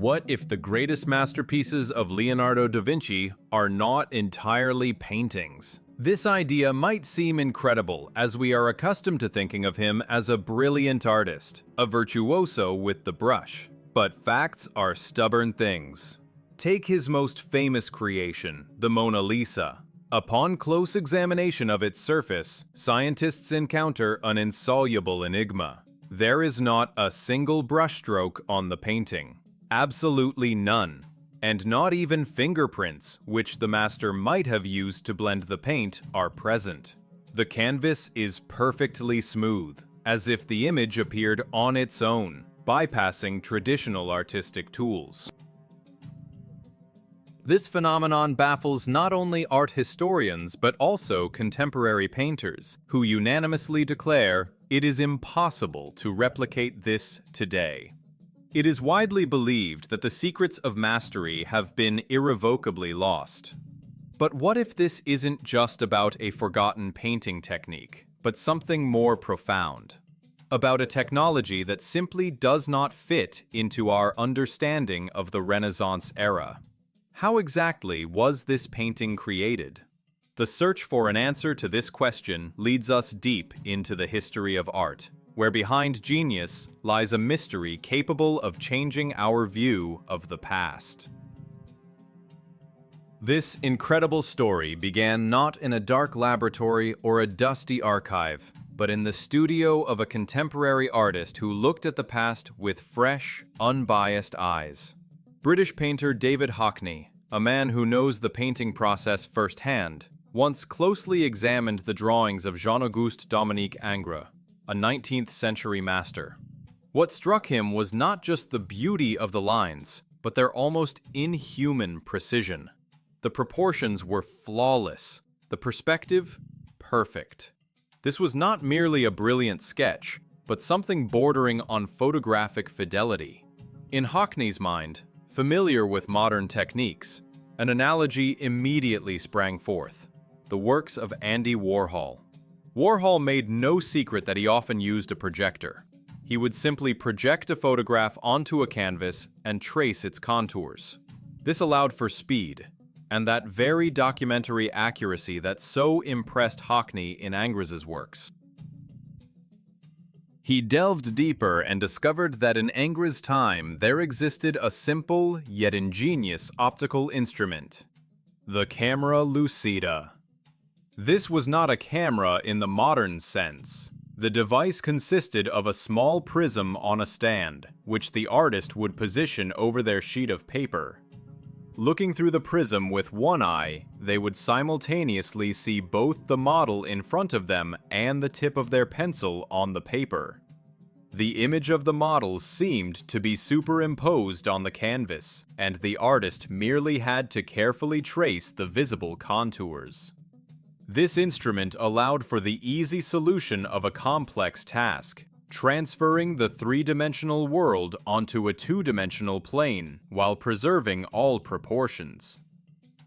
What if the greatest masterpieces of Leonardo da Vinci are not entirely paintings? This idea might seem incredible, as we are accustomed to thinking of him as a brilliant artist, a virtuoso with the brush. But facts are stubborn things. Take his most famous creation, the Mona Lisa. Upon close examination of its surface, scientists encounter an insoluble enigma. There is not a single brushstroke on the painting. Absolutely none. And not even fingerprints, which the master might have used to blend the paint, are present. The canvas is perfectly smooth, as if the image appeared on its own, bypassing traditional artistic tools. This phenomenon baffles not only art historians but also contemporary painters, who unanimously declare it is impossible to replicate this today. It is widely believed that the secrets of mastery have been irrevocably lost. But what if this isn't just about a forgotten painting technique, but something more profound? About a technology that simply does not fit into our understanding of the Renaissance era. How exactly was this painting created? The search for an answer to this question leads us deep into the history of art, where behind genius lies a mystery capable of changing our view of the past. This incredible story began not in a dark laboratory or a dusty archive, but in the studio of a contemporary artist who looked at the past with fresh, unbiased eyes. British painter David Hockney, a man who knows the painting process firsthand, once closely examined the drawings of Jean-Auguste Dominique Ingres, a 19th century master. What struck him was not just the beauty of the lines, but their almost inhuman precision. The proportions were flawless, the perspective perfect. This was not merely a brilliant sketch, but something bordering on photographic fidelity. In Hockney's mind, familiar with modern techniques, an analogy immediately sprang forth: the works of Andy Warhol. Warhol made no secret that he often used a projector. He would simply project a photograph onto a canvas and trace its contours. This allowed for speed, and that very documentary accuracy that so impressed Hockney in Ingres's works. He delved deeper and discovered that in Ingres' time there existed a simple yet ingenious optical instrument: the camera lucida. This was not a camera in the modern sense. The device consisted of a small prism on a stand, which the artist would position over their sheet of paper. Looking through the prism with one eye, they would simultaneously see both the model in front of them and the tip of their pencil on the paper. The image of the model seemed to be superimposed on the canvas, and the artist merely had to carefully trace the visible contours. This instrument allowed for the easy solution of a complex task, transferring the three-dimensional world onto a two-dimensional plane while preserving all proportions.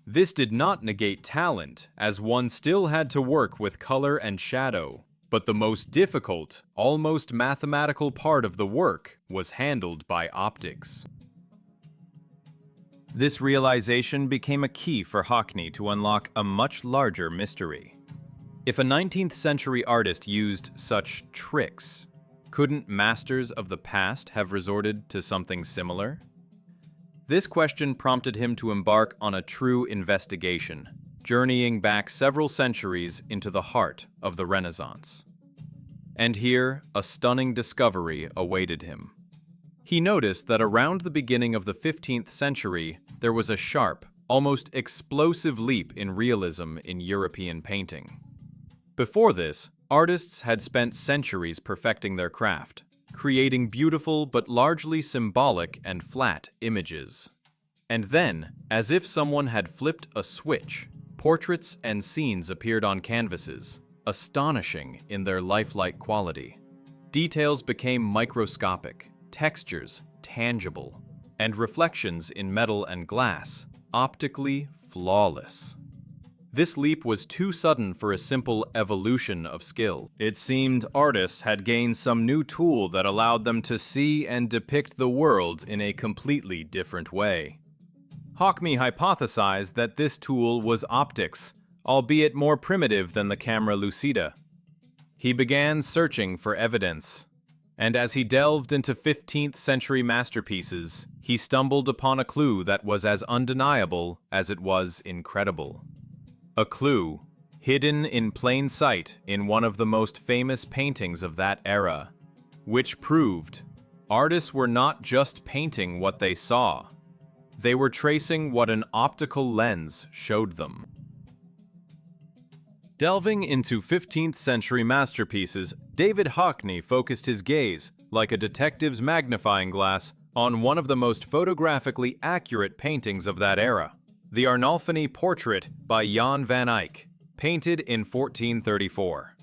This did not negate talent, as one still had to work with color and shadow, but the most difficult, almost mathematical part of the work was handled by optics. This realization became a key for Hockney to unlock a much larger mystery. If a 19th century artist used such tricks, couldn't masters of the past have resorted to something similar? This question prompted him to embark on a true investigation, journeying back several centuries into the heart of the Renaissance. And here, a stunning discovery awaited him. He noticed that around the beginning of the 15th century, there was a sharp, almost explosive leap in realism in European painting. Before this, artists had spent centuries perfecting their craft, creating beautiful but largely symbolic and flat images. And then, as if someone had flipped a switch, portraits and scenes appeared on canvases, astonishing in their lifelike quality. Details became microscopic, textures tangible, and reflections in metal and glass optically flawless. This leap was too sudden for a simple evolution of skill. It seemed artists had gained some new tool that allowed them to see and depict the world in a completely different way. Hockney hypothesized that this tool was optics, albeit more primitive than the camera lucida. He began searching for evidence, and as he delved into 15th century masterpieces, he stumbled upon a clue that was as undeniable as it was incredible. A clue, hidden in plain sight in one of the most famous paintings of that era, which proved artists were not just painting what they saw, they were tracing what an optical lens showed them. Delving into 15th century masterpieces, David Hockney focused his gaze, like a detective's magnifying glass, on one of the most photographically accurate paintings of that era. The Arnolfini Portrait by Jan van Eyck, painted in 1434.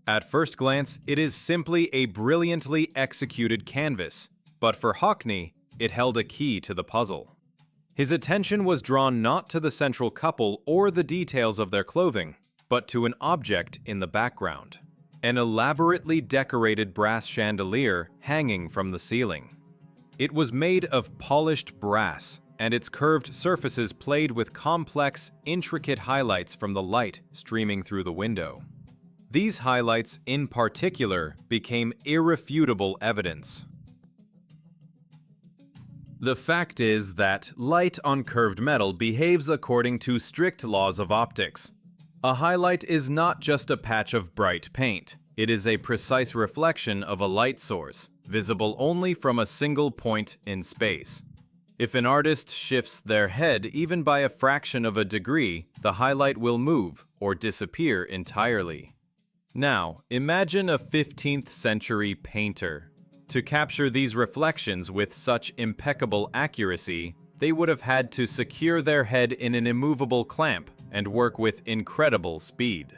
At first glance, it is simply a brilliantly executed canvas, but for Hockney, it held a key to the puzzle. His attention was drawn not to the central couple or the details of their clothing, but to an object in the background. An elaborately decorated brass chandelier hanging from the ceiling. It was made of polished brass, and its curved surfaces played with complex, intricate highlights from the light streaming through the window. These highlights, in particular, became irrefutable evidence. The fact is that light on curved metal behaves according to strict laws of optics. A highlight is not just a patch of bright paint. It is a precise reflection of a light source, visible only from a single point in space. If an artist shifts their head even by a fraction of a degree, the highlight will move or disappear entirely. Now, imagine a 15th century painter. To capture these reflections with such impeccable accuracy, they would have had to secure their head in an immovable clamp and work with incredible speed.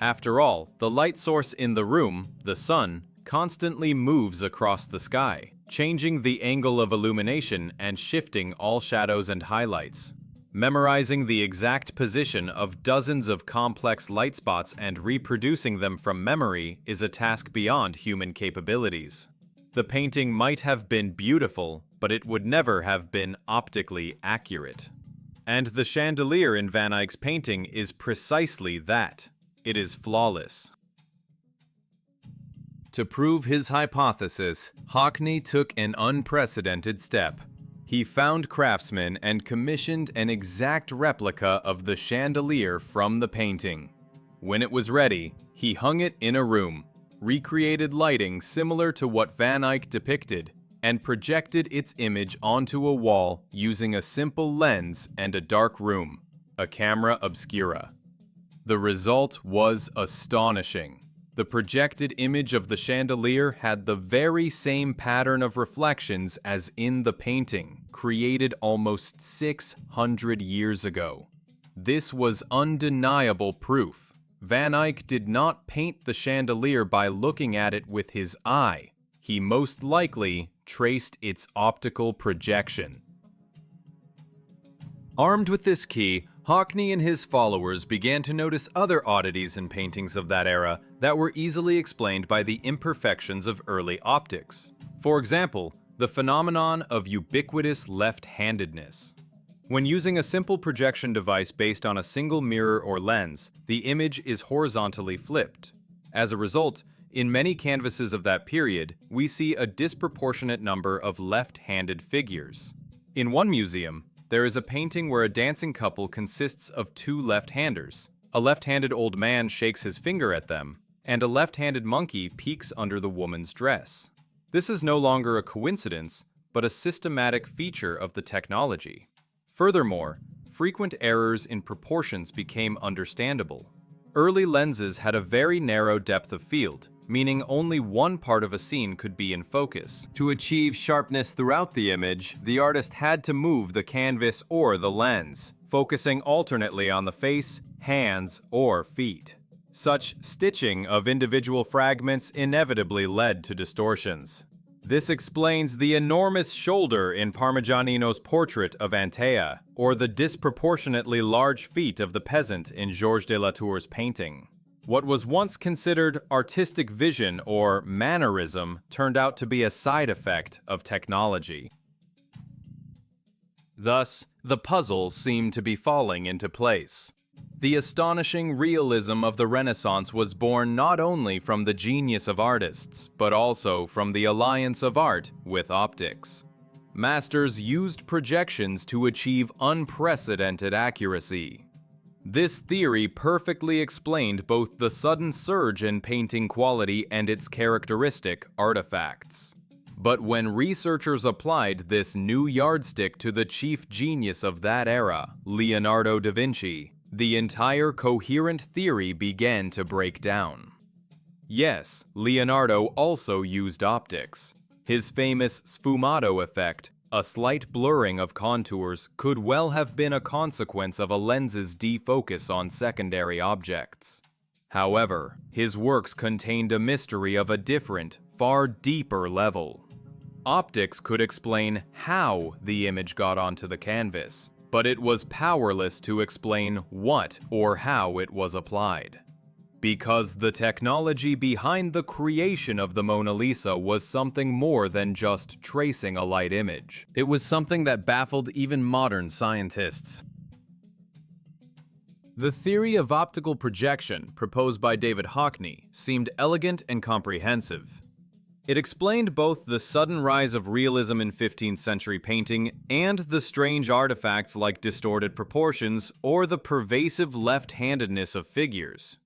After all, the light source in the room, the sun, constantly moves across the sky, changing the angle of illumination and shifting all shadows and highlights. Memorizing the exact position of dozens of complex light spots and reproducing them from memory is a task beyond human capabilities. The painting might have been beautiful, but it would never have been optically accurate. And the chandelier in Van Eyck's painting is precisely that. It is flawless. To prove his hypothesis, Hockney took an unprecedented step. He found craftsmen and commissioned an exact replica of the chandelier from the painting. When it was ready, he hung it in a room, recreated lighting similar to what Van Eyck depicted, and projected its image onto a wall using a simple lens and a dark room, a camera obscura. The result was astonishing. The projected image of the chandelier had the very same pattern of reflections as in the painting, created almost 600 years ago. This was undeniable proof. Van Eyck did not paint the chandelier by looking at it with his eye. He most likely traced its optical projection. Armed with this key, Hockney and his followers began to notice other oddities in paintings of that era that were easily explained by the imperfections of early optics. For example, the phenomenon of ubiquitous left-handedness. When using a simple projection device based on a single mirror or lens, the image is horizontally flipped. As a result, in many canvases of that period, we see a disproportionate number of left-handed figures. In one museum, there is a painting where a dancing couple consists of two left-handers. A left-handed old man shakes his finger at them, and a left-handed monkey peeks under the woman's dress. This is no longer a coincidence, but a systematic feature of the technology. Furthermore, frequent errors in proportions became understandable. Early lenses had a very narrow depth of field, meaning only one part of a scene could be in focus. To achieve sharpness throughout the image, the artist had to move the canvas or the lens, focusing alternately on the face, hands, or feet. Such stitching of individual fragments inevitably led to distortions. This explains the enormous shoulder in Parmigianino's portrait of Antea, or the disproportionately large feet of the peasant in Georges de Latour's painting. What was once considered artistic vision or mannerism turned out to be a side effect of technology. Thus, the puzzles seem to be falling into place. The astonishing realism of the Renaissance was born not only from the genius of artists, but also from the alliance of art with optics. Masters used projections to achieve unprecedented accuracy. This theory perfectly explained both the sudden surge in painting quality and its characteristic artifacts. But when researchers applied this new yardstick to the chief genius of that era, Leonardo da Vinci, the entire coherent theory began to break down. Yes, Leonardo also used optics. His famous sfumato effect, a slight blurring of contours, could well have been a consequence of a lens's defocus on secondary objects. However, his works contained a mystery of a different, far deeper level. Optics could explain how the image got onto the canvas, but it was powerless to explain what or how it was applied. Because the technology behind the creation of the Mona Lisa was something more than just tracing a light image. It was something that baffled even modern scientists. The theory of optical projection, proposed by David Hockney, seemed elegant and comprehensive. It explained both the sudden rise of realism in 15th century painting and the strange artifacts like distorted proportions or the pervasive left-handedness of figures.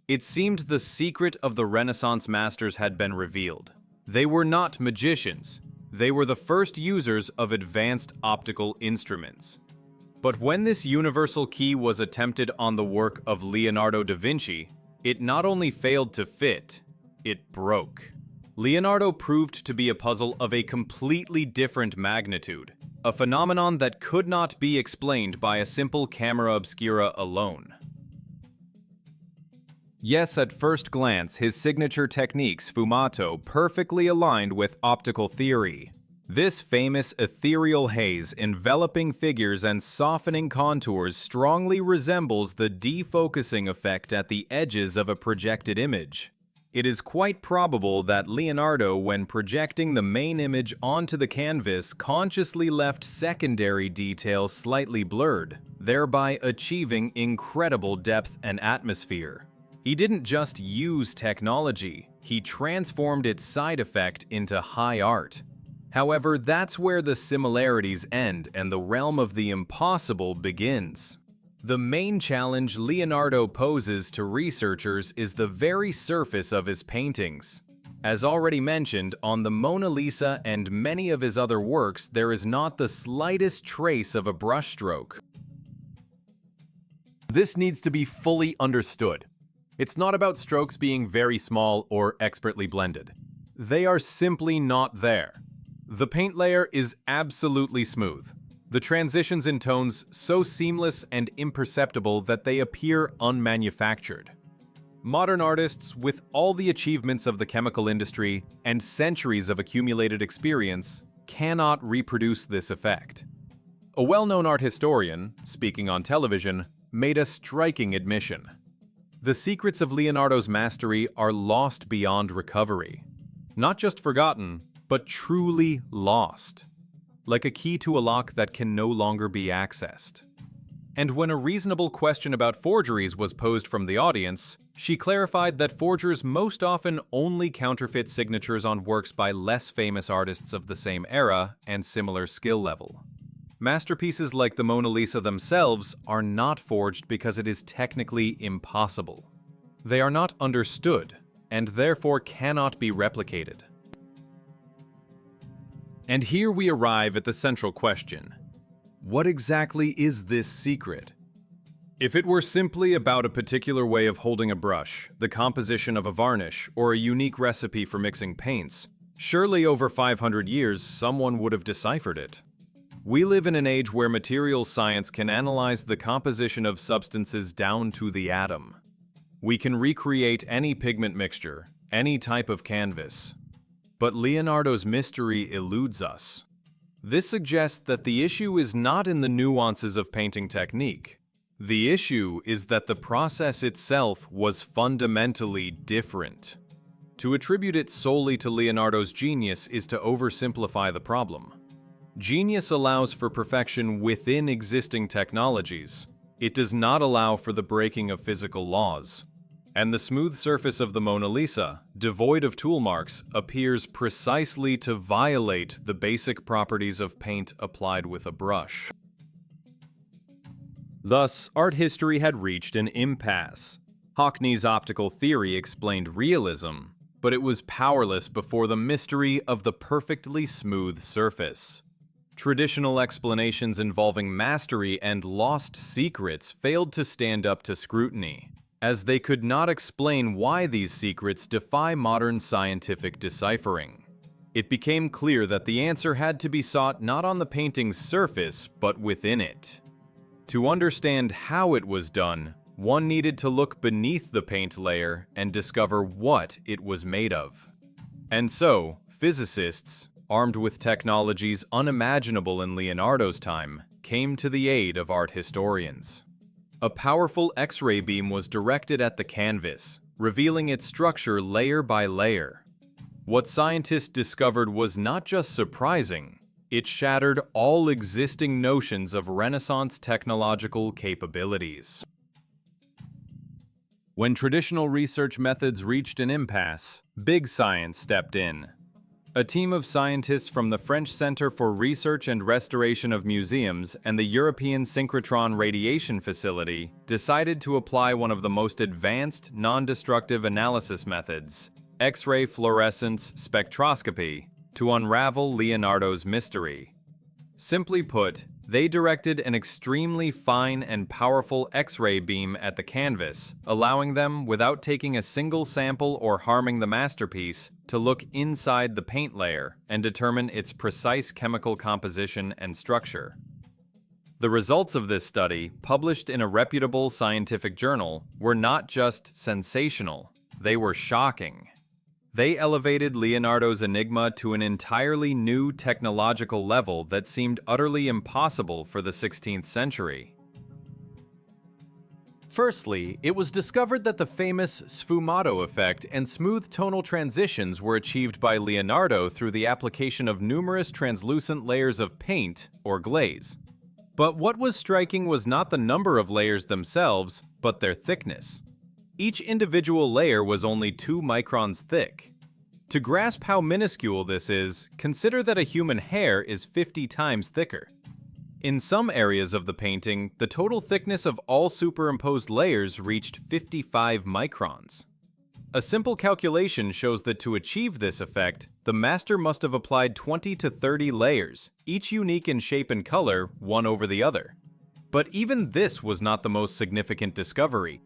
It seemed the secret of the Renaissance masters had been revealed. They were not magicians. They were the first users of advanced optical instruments. But when this universal key was attempted on the work of Leonardo da Vinci, it not only failed to fit, it broke. Leonardo proved to be a puzzle of a completely different magnitude, a phenomenon that could not be explained by a simple camera obscura alone. Yes, at first glance, his signature technique, sfumato, perfectly aligned with optical theory. This famous ethereal haze enveloping figures and softening contours strongly resembles the defocusing effect at the edges of a projected image. It is quite probable that Leonardo, when projecting the main image onto the canvas, consciously left secondary details slightly blurred, thereby achieving incredible depth and atmosphere. He didn't just use technology, he transformed its side effect into high art. However, that's where the similarities end and the realm of the impossible begins. The main challenge Leonardo poses to researchers is the very surface of his paintings. As already mentioned, on the Mona Lisa and many of his other works, there is not the slightest trace of a brushstroke. This needs to be fully understood. It's not about strokes being very small or expertly blended. They are simply not there. The paint layer is absolutely smooth. The transitions in tones so seamless and imperceptible that they appear unmanufactured. Modern artists, with all the achievements of the chemical industry and centuries of accumulated experience, cannot reproduce this effect. A well-known art historian, speaking on television, made a striking admission. The secrets of Leonardo's mastery are lost beyond recovery. Not just forgotten, but truly lost. Like a key to a lock that can no longer be accessed. And when a reasonable question about forgeries was posed from the audience, she clarified that forgers most often only counterfeit signatures on works by less famous artists of the same era and similar skill level. Masterpieces like the Mona Lisa themselves are not forged because it is technically impossible. They are not understood, and therefore cannot be replicated. And here we arrive at the central question. What exactly is this secret? If it were simply about a particular way of holding a brush, the composition of a varnish, or a unique recipe for mixing paints, surely over 500 years someone would have deciphered it. We live in an age where materials science can analyze the composition of substances down to the atom. We can recreate any pigment mixture, any type of canvas. But Leonardo's mystery eludes us. This suggests that the issue is not in the nuances of painting technique. The issue is that the process itself was fundamentally different. To attribute it solely to Leonardo's genius is to oversimplify the problem. Genius allows for perfection within existing technologies. It does not allow for the breaking of physical laws. And the smooth surface of the Mona Lisa, devoid of tool marks, appears precisely to violate the basic properties of paint applied with a brush. Thus, art history had reached an impasse. Hockney's optical theory explained realism, but it was powerless before the mystery of the perfectly smooth surface. Traditional explanations involving mastery and lost secrets failed to stand up to scrutiny, as they could not explain why these secrets defy modern scientific deciphering. It became clear that the answer had to be sought not on the painting's surface, but within it. To understand how it was done, one needed to look beneath the paint layer and discover what it was made of. And so, physicists, armed with technologies unimaginable in Leonardo's time, came to the aid of art historians. A powerful X-ray beam was directed at the canvas, revealing its structure layer by layer. What scientists discovered was not just surprising, it shattered all existing notions of Renaissance technological capabilities. When traditional research methods reached an impasse, big science stepped in. A team of scientists from the French Center for Research and Restoration of Museums and the European Synchrotron Radiation Facility decided to apply one of the most advanced non-destructive analysis methods, X-ray fluorescence spectroscopy, to unravel Leonardo's mystery. Simply put, they directed an extremely fine and powerful X-ray beam at the canvas, allowing them, without taking a single sample or harming the masterpiece, to look inside the paint layer and determine its precise chemical composition and structure. The results of this study, published in a reputable scientific journal, were not just sensational, they were shocking. They elevated Leonardo's enigma to an entirely new technological level that seemed utterly impossible for the 16th century. Firstly, it was discovered that the famous sfumato effect and smooth tonal transitions were achieved by Leonardo through the application of numerous translucent layers of paint, or glaze. But what was striking was not the number of layers themselves, but their thickness. Each individual layer was only 2 microns thick. To grasp how minuscule this is, consider that a human hair is 50 times thicker. In some areas of the painting, the total thickness of all superimposed layers reached 55 microns. A simple calculation shows that to achieve this effect, the master must have applied 20 to 30 layers, each unique in shape and color, one over the other. But even this was not the most significant discovery.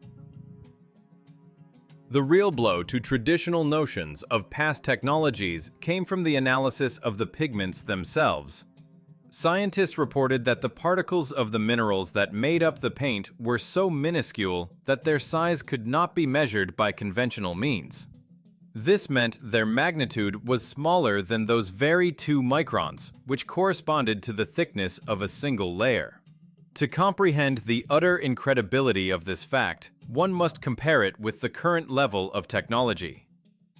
The real blow to traditional notions of past technologies came from the analysis of the pigments themselves. Scientists reported that the particles of the minerals that made up the paint were so minuscule that their size could not be measured by conventional means. This meant their magnitude was smaller than those very 2 microns, which corresponded to the thickness of a single layer. To comprehend the utter incredibility of this fact, one must compare it with the current level of technology.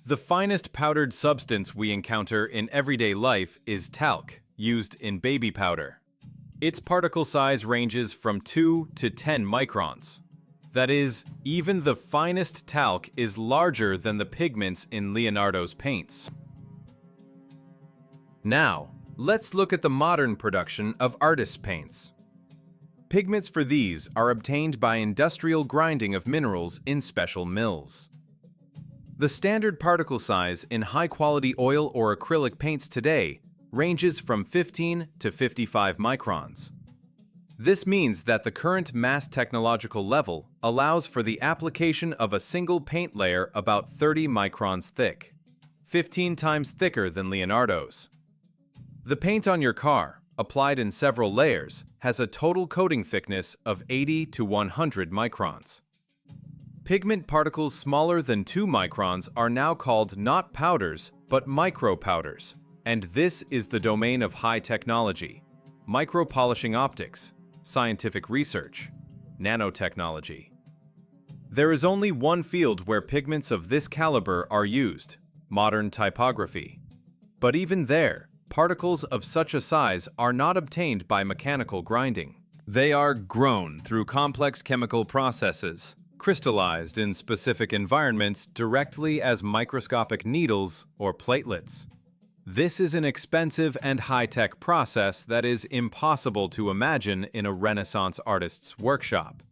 The finest powdered substance we encounter in everyday life is talc, used in baby powder. Its particle size ranges from 2 to 10 microns. That is, even the finest talc is larger than the pigments in Leonardo's paints. Now, let's look at the modern production of artists' paints. Pigments for these are obtained by industrial grinding of minerals in special mills. The standard particle size in high-quality oil or acrylic paints today ranges from 15 to 55 microns. This means that the current mass technological level allows for the application of a single paint layer about 30 microns thick, 15 times thicker than Leonardo's. The paint on your car, applied in several layers, has a total coating thickness of 80 to 100 microns. Pigment particles smaller than 2 microns are now called not powders, but micro-powders. And this is the domain of high technology: micro-polishing optics, scientific research, nanotechnology. There is only one field where pigments of this caliber are used: modern typography. But even there, particles of such a size are not obtained by mechanical grinding. They are grown through complex chemical processes, crystallized in specific environments directly as microscopic needles or platelets. This is an expensive and high-tech process that is impossible to imagine in a Renaissance artist's workshop.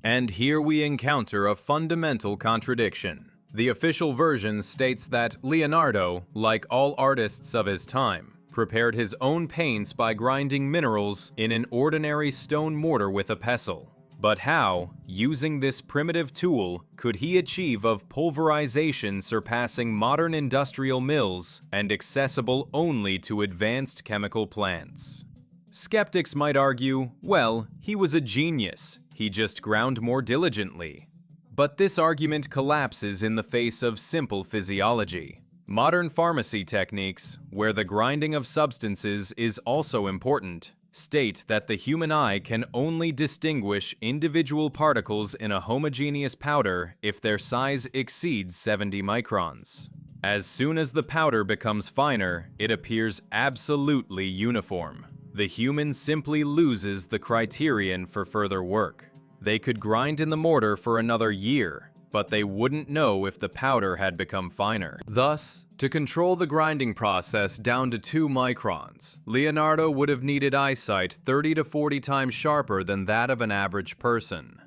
And here we encounter a fundamental contradiction. The official version states that Leonardo, like all artists of his time, prepared his own paints by grinding minerals in an ordinary stone mortar with a pestle. But how, using this primitive tool, could he achieve of pulverization surpassing modern industrial mills and accessible only to advanced chemical plants? Skeptics might argue, well, he was a genius, he just ground more diligently. But this argument collapses in the face of simple physiology. Modern pharmacy techniques, where the grinding of substances is also important, state that the human eye can only distinguish individual particles in a homogeneous powder if their size exceeds 70 microns. As soon as the powder becomes finer, it appears absolutely uniform. The human simply loses the criterion for further work. They could grind in the mortar for another year, but they wouldn't know if the powder had become finer. Thus, to control the grinding process down to 2 microns, Leonardo would have needed eyesight 30 to 40 times sharper than that of an average person.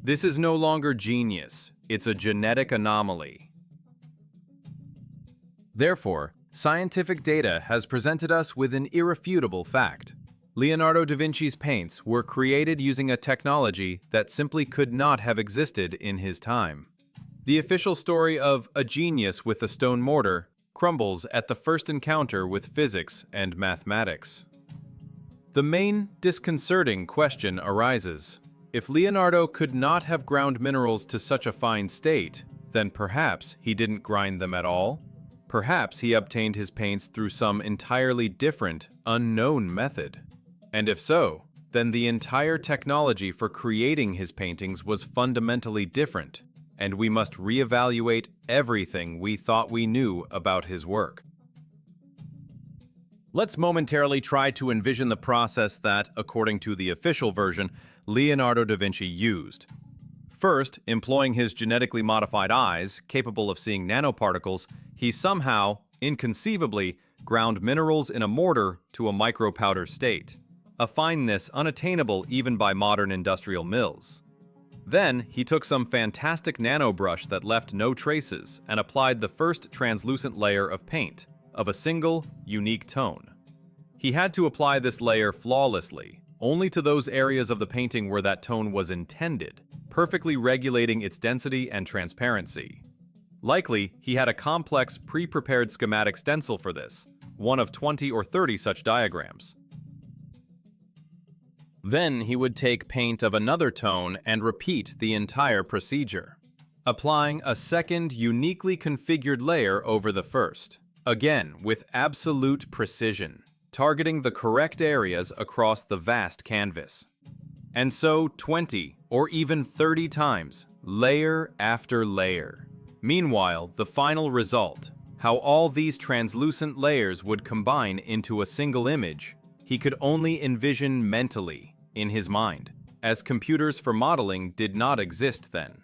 This is no longer genius, it's a genetic anomaly. Therefore, scientific data has presented us with an irrefutable fact. Leonardo da Vinci's paints were created using a technology that simply could not have existed in his time. The official story of a genius with a stone mortar crumbles at the first encounter with physics and mathematics. The main disconcerting question arises: if Leonardo could not have ground minerals to such a fine state, then perhaps he didn't grind them at all? Perhaps he obtained his paints through some entirely different, unknown method. And if so, then the entire technology for creating his paintings was fundamentally different, and we must reevaluate everything we thought we knew about his work. Let's momentarily try to envision the process that, according to the official version, Leonardo da Vinci used. First, employing his genetically modified eyes, capable of seeing nanoparticles, he somehow, inconceivably, ground minerals in a mortar to a micropowder state, a fineness unattainable even by modern industrial mills. Then, he took some fantastic nanobrush that left no traces and applied the first translucent layer of paint, of a single, unique tone. He had to apply this layer flawlessly, only to those areas of the painting where that tone was intended, perfectly regulating its density and transparency. Likely, he had a complex pre-prepared schematic stencil for this, one of 20 or 30 such diagrams. Then he would take paint of another tone and repeat the entire procedure, applying a second uniquely configured layer over the first, again with absolute precision, targeting the correct areas across the vast canvas. And so 20 or even 30 times, layer after layer. Meanwhile, the final result, how all these translucent layers would combine into a single image, he could only envision mentally, in his mind, as computers for modeling did not exist then.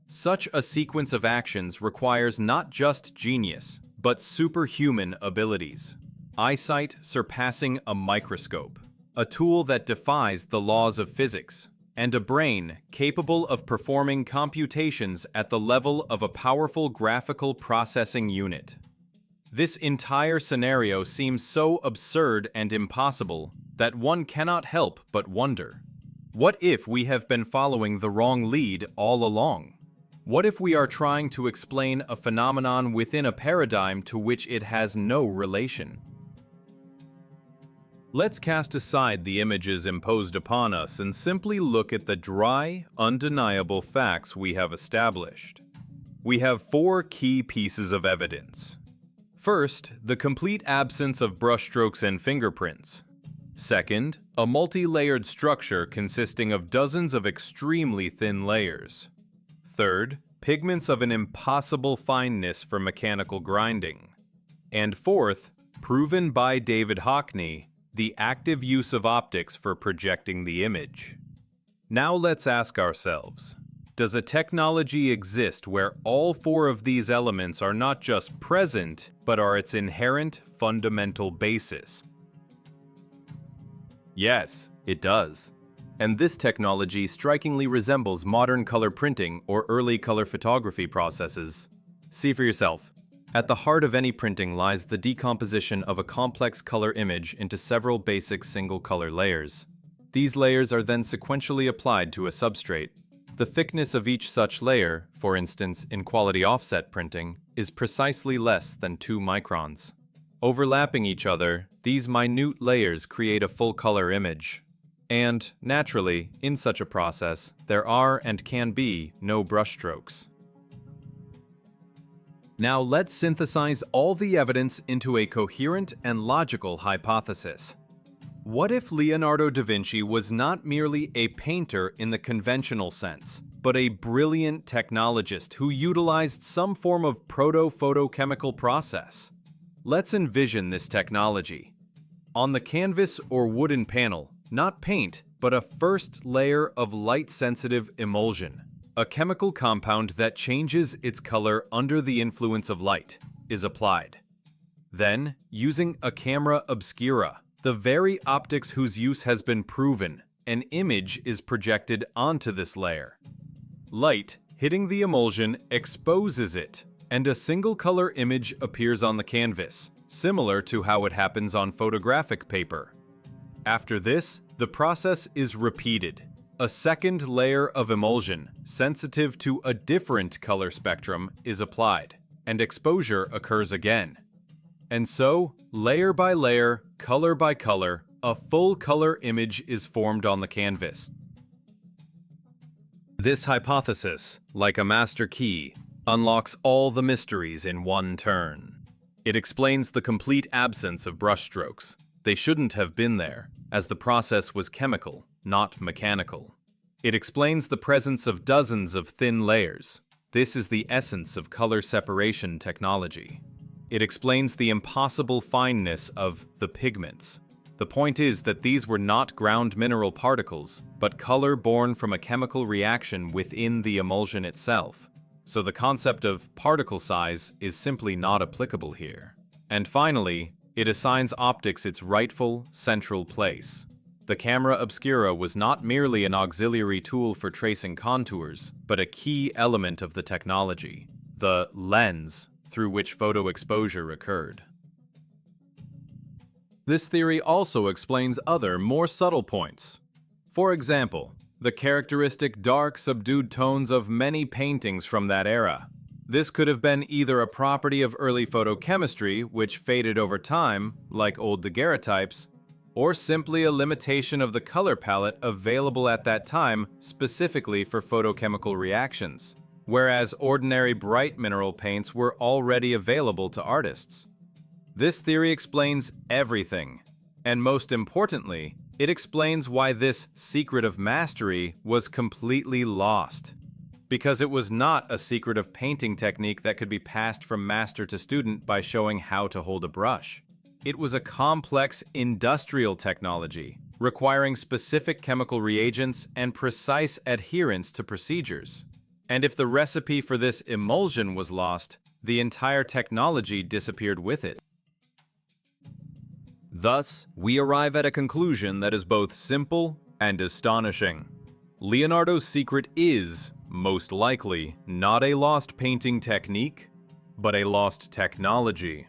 Such a sequence of actions requires not just genius, but superhuman abilities. Eyesight surpassing a microscope, a tool that defies the laws of physics, and a brain capable of performing computations at the level of a powerful graphical processing unit. This entire scenario seems so absurd and impossible that one cannot help but wonder. What if we have been following the wrong lead all along? What if we are trying to explain a phenomenon within a paradigm to which it has no relation? Let's cast aside the images imposed upon us and simply look at the dry, undeniable facts we have established. We have four key pieces of evidence. First, the complete absence of brushstrokes and fingerprints. Second, a multi-layered structure consisting of dozens of extremely thin layers. Third, pigments of an impossible fineness for mechanical grinding. And fourth, proven by David Hockney, the active use of optics for projecting the image. Now let's ask ourselves, does a technology exist where all four of these elements are not just present, but are its inherent fundamental basis? Yes, it does. And this technology strikingly resembles modern color printing or early color photography processes. See for yourself. At the heart of any printing lies the decomposition of a complex color image into several basic single-color layers. These layers are then sequentially applied to a substrate. The thickness of each such layer, for instance in quality offset printing, is precisely less than 2 microns. Overlapping each other, these minute layers create a full-color image. And, naturally, in such a process, there are and can be no brushstrokes. Now let's synthesize all the evidence into a coherent and logical hypothesis. What if Leonardo da Vinci was not merely a painter in the conventional sense, but a brilliant technologist who utilized some form of proto-photochemical process? Let's envision this technology. On the canvas or wooden panel, not paint, but a first layer of light-sensitive emulsion. A chemical compound that changes its color under the influence of light is applied. Then, using a camera obscura, the very optics whose use has been proven, an image is projected onto this layer. Light, hitting the emulsion, exposes it, and a single-color image appears on the canvas, similar to how it happens on photographic paper. After this, the process is repeated. A second layer of emulsion, sensitive to a different color spectrum, is applied, and exposure occurs again. And so, layer by layer, color by color, a full color image is formed on the canvas. This hypothesis, like a master key, unlocks all the mysteries in one turn. It explains the complete absence of brushstrokes. They shouldn't have been there, as the process was chemical, not mechanical. It explains the presence of dozens of thin layers. This is the essence of color separation technology. It explains the impossible fineness of the pigments. The point is that these were not ground mineral particles, but color born from a chemical reaction within the emulsion itself. So the concept of particle size is simply not applicable here. And finally, it assigns optics its rightful, central place. The camera obscura was not merely an auxiliary tool for tracing contours, but a key element of the technology, the lens through which photo exposure occurred. This theory also explains other, more subtle points. For example, the characteristic dark, subdued tones of many paintings from that era. This could have been either a property of early photochemistry, which faded over time, like old daguerreotypes, or simply a limitation of the color palette available at that time specifically for photochemical reactions, whereas ordinary bright mineral paints were already available to artists. This theory explains everything, and most importantly, it explains why this secret of mastery was completely lost. Because it was not a secret of painting technique that could be passed from master to student by showing how to hold a brush. It was a complex industrial technology, requiring specific chemical reagents and precise adherence to procedures. And if the recipe for this emulsion was lost, the entire technology disappeared with it. Thus, we arrive at a conclusion that is both simple and astonishing. Leonardo's secret is, most likely, not a lost painting technique, but a lost technology.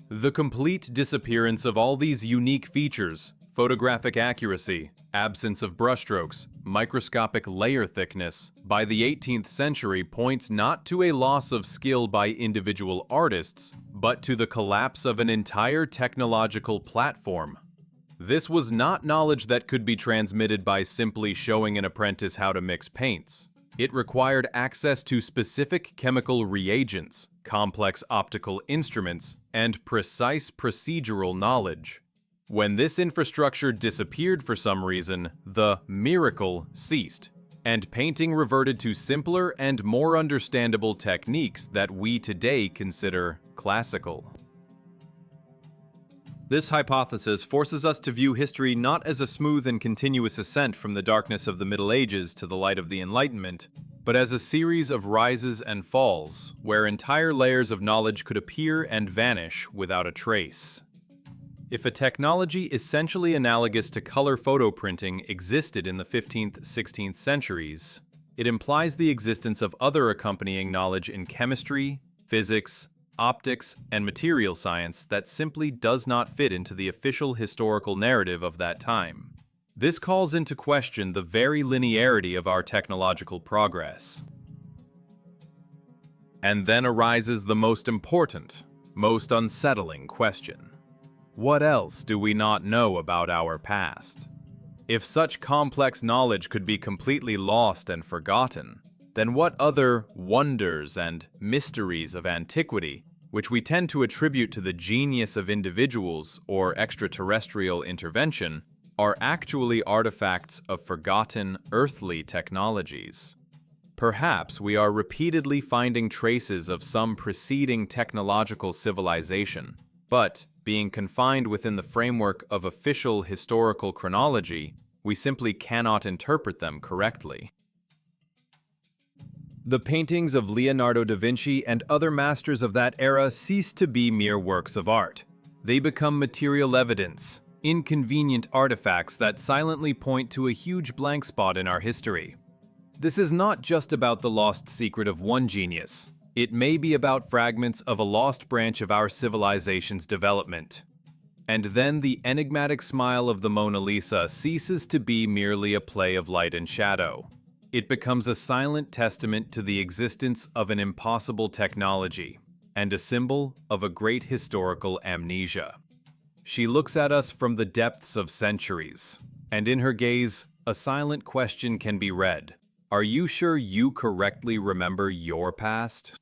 The complete disappearance of all these unique features, photographic accuracy, absence of brushstrokes, microscopic layer thickness, by the 18th century points not to a loss of skill by individual artists, but to the collapse of an entire technological platform. This was not knowledge that could be transmitted by simply showing an apprentice how to mix paints. It required access to specific chemical reagents, complex optical instruments, and precise procedural knowledge. When this infrastructure disappeared for some reason, the miracle ceased, and painting reverted to simpler and more understandable techniques that we today consider classical. This hypothesis forces us to view history not as a smooth and continuous ascent from the darkness of the Middle Ages to the light of the Enlightenment, but as a series of rises and falls, where entire layers of knowledge could appear and vanish without a trace. If a technology essentially analogous to color photo printing existed in the 15th-16th centuries, it implies the existence of other accompanying knowledge in chemistry, physics, optics, and material science that simply does not fit into the official historical narrative of that time. This calls into question the very linearity of our technological progress. And then arises the most important, most unsettling question. What else do we not know about our past? If such complex knowledge could be completely lost and forgotten, then what other wonders and mysteries of antiquity, which we tend to attribute to the genius of individuals or extraterrestrial intervention, are actually artifacts of forgotten earthly technologies? Perhaps we are repeatedly finding traces of some preceding technological civilization, but, being confined within the framework of official historical chronology, we simply cannot interpret them correctly. The paintings of Leonardo da Vinci and other masters of that era cease to be mere works of art. They become material evidence, inconvenient artifacts that silently point to a huge blank spot in our history. This is not just about the lost secret of one genius. It may be about fragments of a lost branch of our civilization's development. And then the enigmatic smile of the Mona Lisa ceases to be merely a play of light and shadow. It becomes a silent testament to the existence of an impossible technology and a symbol of a great historical amnesia. She looks at us from the depths of centuries, and in her gaze, a silent question can be read. Are you sure you correctly remember your past?